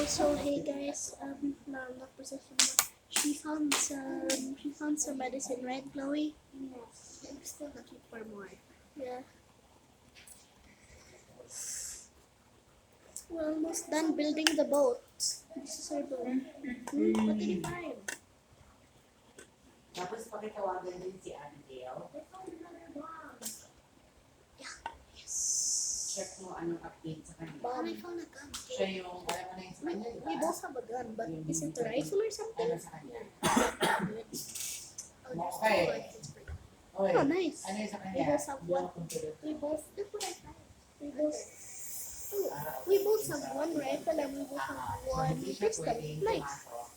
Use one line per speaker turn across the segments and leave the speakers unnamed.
So hey guys, no, I'm not possession, but she found some medicine, right, Chloe?
Yes, I'm still looking for more.
Yeah. We're almost done building the boat. This is our boat. What did you find?
Tapos pakitawagan din si Abigail.
I found another bomb.
Yes.
Check mo anong update sa kanya.
Bomb.
And I found a gun.
Siya yung, alam mo na yung sa
We,
kanya, di
we
ba?
both have a gun, but is it a rifle or something?
Ano sa kanya?
Oh, there's
Okay.
two rifles for that.
Oy,
Oh, nice.
ano yung sa kanya?
We both have
Hindi
one.
ako computer.
We both,
Look what I found.
we both,
Ah,
we both have one rifle and we both have
so
one
hindi siya
pistol.
pwedeng
Nice.
pumasok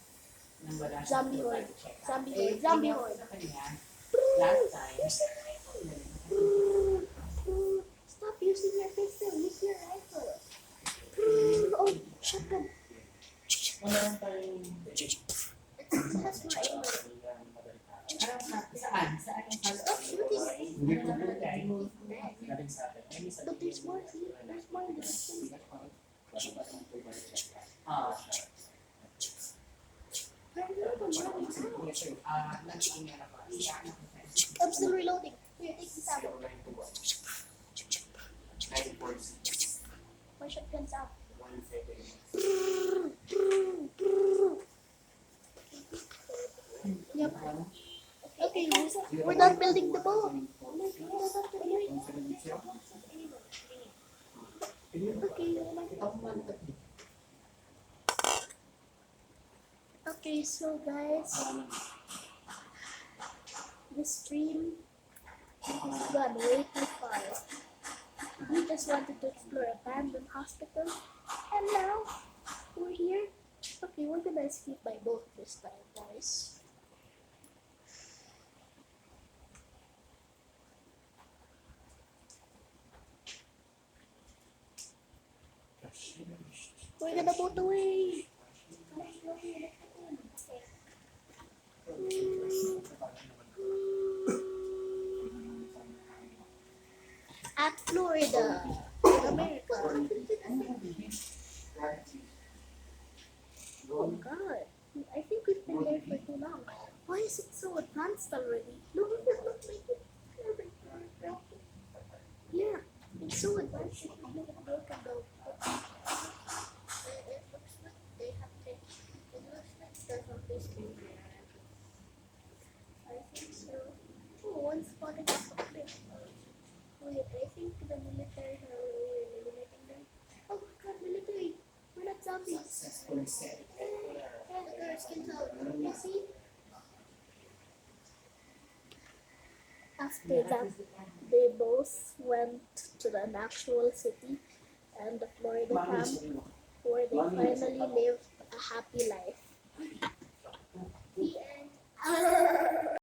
nang wala siyang
Zombie horde.
check out.
Zombie
Eh,
horde. Zombie
tingnan ko
horde.
sa kanya, last time,
Stop using your pistol. Use your rifle. Oh, shotgun.
wala lang tayong
It has more aim.
Saan? Saan yung
Oh, shooting.
Hindi ko nilagay.
But there's more here. There's more in the distance.
Ah,
I'm
nag-email ako. Iyak na ko
still reloading. Here, take this ammo. My shotgun's out. Yep. Okay, we're done building the boat. Okay, so guys, the stream has gone way too far. We just wanted to explore abandoned hospital, and now we're here. Okay, we're gonna escape by boat this time, guys. We're gonna boat away. At Florida, in America. Oh God, I think we've been there for too long. Why is it so advanced already? Look, make it. Yeah, it's so advanced. It can broken though.
It looks like they have taken. It looks like there's a place in there.
I think so. Oh, one spotted something. Wait, I think the military are eliminating them. Oh my God, military! We're not zombies.
successfully set.
Yeah, the girls can tell. You see? After that, they both went to an actual city and the Florida camp where they finally lived a happy life. The end.